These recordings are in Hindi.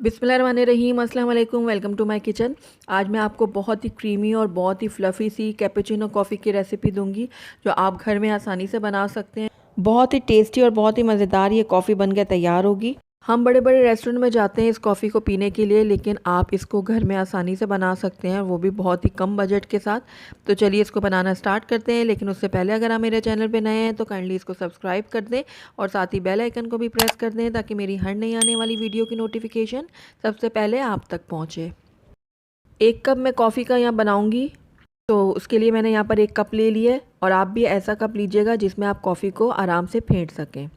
बिस्मिल्लाहिर्रहमानिर्रहीम, अस्सलाम वालेकुम। Welcome to my kitchen. आज मैं आपको बहुत ही क्रीमी और बहुत ही फ्लफ़ी सी कैपुचिनो कॉफ़ी की रेसिपी दूंगी जो आप घर में आसानी से बना सकते हैं। बहुत ही टेस्टी और बहुत ही मज़ेदार ये कॉफ़ी बनकर तैयार होगी। हम बड़े बड़े रेस्टोरेंट में जाते हैं इस कॉफ़ी को पीने के लिए, लेकिन आप इसको घर में आसानी से बना सकते हैं, वो भी बहुत ही कम बजट के साथ। तो चलिए इसको बनाना स्टार्ट करते हैं। लेकिन उससे पहले अगर आप मेरे चैनल पे नए हैं तो काइंडली इसको सब्सक्राइब कर दें और साथ ही बेल आइकन को भी प्रेस कर दें ताकि मेरी हर नई आने वाली वीडियो की नोटिफिकेशन सबसे पहले आप तक पहुँचे। 1 कप मैं कॉफ़ी का यहाँ बनाऊँगी, तो उसके लिए मैंने यहाँ पर 1 कप ले लिया है और आप भी ऐसा कप लीजिएगा जिसमें आप कॉफ़ी को आराम से फेंट सकें।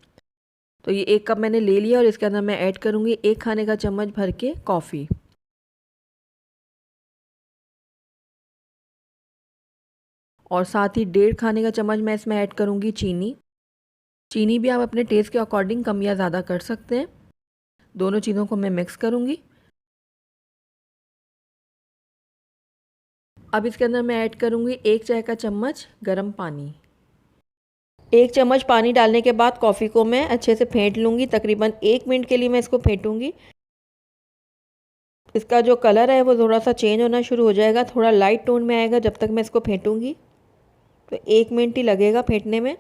तो ये 1 कप मैंने ले लिया और इसके अंदर मैं ऐड करूँगी 1 खाने का चम्मच भर के कॉफ़ी। और साथ ही 1.5 खाने का चम्मच मैं इसमें ऐड करूँगी चीनी। चीनी भी आप अपने टेस्ट के अकॉर्डिंग कम या ज़्यादा कर सकते हैं। दोनों चीज़ों को मैं मिक्स करूँगी। अब इसके अंदर मैं ऐड करूँगी 1 चाय का चम्मच गर्म पानी। 1 चम्मच पानी डालने के बाद कॉफ़ी को मैं अच्छे से फेंट लूँगी। तकरीबन 1 मिनट के लिए मैं इसको फेंटूँगी। इसका जो कलर है वो थोड़ा सा चेंज होना शुरू हो जाएगा, थोड़ा लाइट टोन में आएगा जब तक मैं इसको फेंटूँगी। तो 1 मिनट ही लगेगा फेंटने में।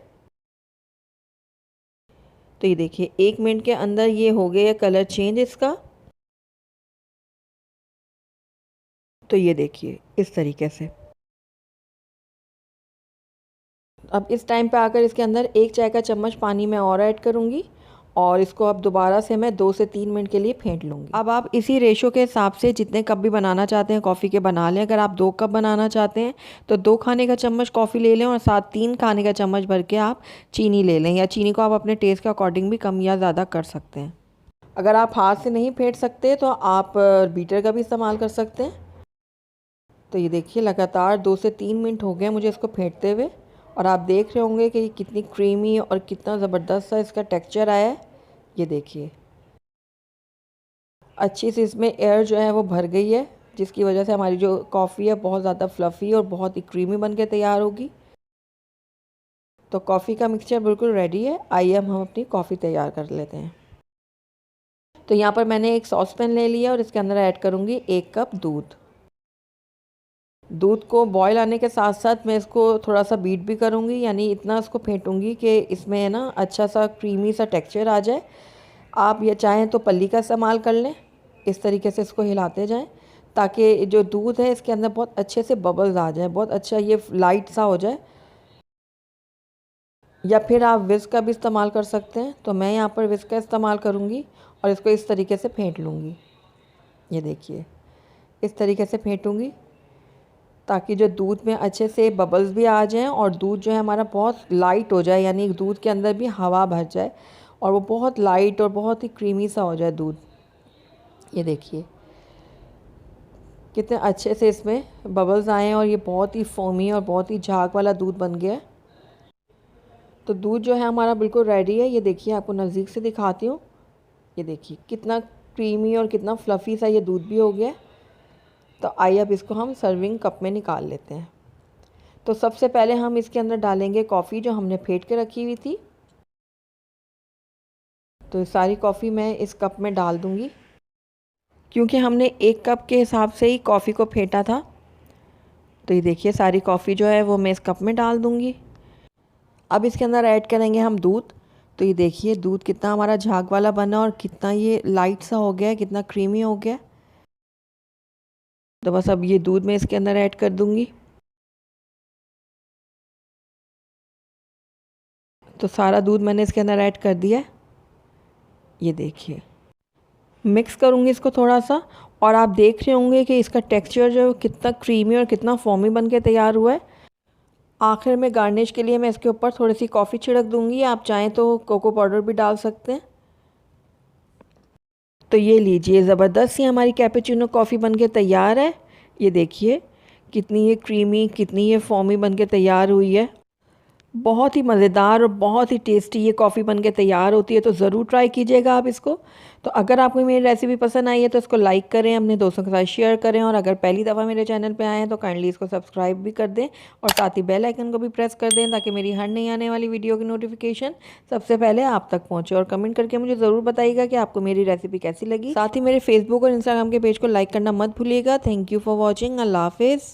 तो ये देखिए 1 मिनट के अंदर ये हो गया कलर चेंज इसका। तो ये देखिए इस तरीके से। अब इस टाइम पे आकर इसके अंदर 1 चाय का चम्मच पानी मैं और ऐड करूँगी और इसको अब दोबारा से मैं 2 से 3 मिनट के लिए फेंट लूँगी। अब आप इसी रेशो के हिसाब से जितने कप भी बनाना चाहते हैं कॉफ़ी के बना लें। अगर आप 2 कप बनाना चाहते हैं तो 2 खाने का चम्मच कॉफ़ी ले लें और साथ 3 खाने का चम्मच भर के आप चीनी ले लें, या चीनी को आप अपने टेस्ट के अकॉर्डिंग भी कम या ज़्यादा कर सकते हैं। अगर आप हाथ से नहीं फेंट सकते तो आप बीटर का भी इस्तेमाल कर सकते हैं। तो ये देखिए लगातार 2 से 3 मिनट हो गए मुझे इसको फेंटते हुए और आप देख रहे होंगे कि ये कितनी क्रीमी और कितना ज़बरदस्त सा इसका टेक्सचर आया है। ये देखिए अच्छी सी इसमें एयर जो है वो भर गई है, जिसकी वजह से हमारी जो कॉफ़ी है बहुत ज़्यादा फ्लफ़ी और बहुत ही क्रीमी बन के तैयार होगी। तो कॉफ़ी का मिक्सचर बिल्कुल रेडी है। आइए अब हम अपनी कॉफ़ी तैयार कर लेते हैं। तो यहाँ पर मैंने एक सॉस पैन ले लिया और इसके अंदर ऐड करूँगी 1 कप दूध। दूध को बॉयल आने के साथ साथ मैं इसको थोड़ा सा बीट भी करूँगी, यानी इतना इसको फेंटूँगी कि इसमें ना अच्छा सा क्रीमी सा टेक्सचर आ जाए। आप ये चाहें तो पल्ली का इस्तेमाल कर लें। इस तरीके से इसको हिलाते जाएं ताकि जो दूध है इसके अंदर बहुत अच्छे से बबल्स आ जाए, बहुत अच्छा ये लाइट सा हो जाए। या फिर आप विस्क का भी इस्तेमाल कर सकते हैं। तो मैं यहाँ पर विस्क का इस्तेमाल करूँगी और इसको इस तरीके से फेंट लूँगी। ये देखिए इस तरीके से फेंटूँगी ताकि जो दूध में अच्छे से बबल्स भी आ जाएं और दूध जो है हमारा बहुत लाइट हो जाए, यानी दूध के अंदर भी हवा भर जाए और वो बहुत लाइट और बहुत ही क्रीमी सा हो जाए दूध। ये देखिए कितने अच्छे से इसमें बबल्स आए हैं और ये बहुत ही फोमी और बहुत ही झाग वाला दूध बन गया है। तो दूध जो है हमारा बिल्कुल रेडी है। ये देखिए आपको नज़दीक से दिखाती हूँ। ये देखिए कितना क्रीमी और कितना फ्लफ़ी सा ये दूध भी हो गया है। तो आइए अब इसको हम सर्विंग कप में निकाल लेते हैं। तो सबसे पहले हम इसके अंदर डालेंगे कॉफ़ी जो हमने फेंट के रखी हुई थी। तो सारी कॉफ़ी मैं इस कप में डाल दूँगी क्योंकि हमने 1 कप के हिसाब से ही कॉफ़ी को फेंटा था। तो ये देखिए सारी कॉफ़ी जो है वो मैं इस कप में डाल दूँगी। अब इसके अंदर ऐड करेंगे हम दूध। तो ये देखिए दूध कितना हमारा झाग वाला बना और कितना ये लाइट सा हो गया है, कितना क्रीमी हो गया है। तो बस अब ये दूध मैं इसके अंदर ऐड कर दूँगी। तो सारा दूध मैंने इसके अंदर ऐड कर दिया है। ये देखिए मिक्स करूँगी इसको थोड़ा सा और आप देख रहे होंगे कि इसका टेक्सचर जो कितना क्रीमी और कितना फोमी बन के तैयार हुआ है। आखिर में गार्निश के लिए मैं इसके ऊपर थोड़ी सी कॉफ़ी छिड़क दूँगी। आप चाहें तो कोको पाउडर भी डाल सकते हैं। तो ये लीजिए ज़बरदस्त सी हमारी कैपुचिनो कॉफ़ी बनके तैयार है। ये देखिए कितनी ये क्रीमी, कितनी ये फोमी बनके तैयार हुई है। बहुत ही मज़ेदार और बहुत ही टेस्टी ये कॉफ़ी बनके तैयार होती है। तो ज़रूर ट्राई कीजिएगा आप इसको। तो अगर आपको मेरी रेसिपी पसंद आई है तो इसको लाइक करें, अपने दोस्तों के साथ शेयर करें, और अगर पहली दफ़ा मेरे चैनल पे आए हैं तो काइंडली इसको सब्सक्राइब भी कर दें और साथ ही बेल आइकन को भी प्रेस कर दें ताकि मेरी हर नई आने वाली वीडियो की नोटिफिकेशन सबसे पहले आप तक पहुँचे। और कमेंट करके मुझे ज़रूर बताइएगा कि आपको मेरी रेसिपी कैसी लगी। साथ ही मेरे फेसबुक और इंस्टाग्राम के पेज को लाइक करना मत भूलिएगा। Thank you for watching. अल्लाह हाफिज़।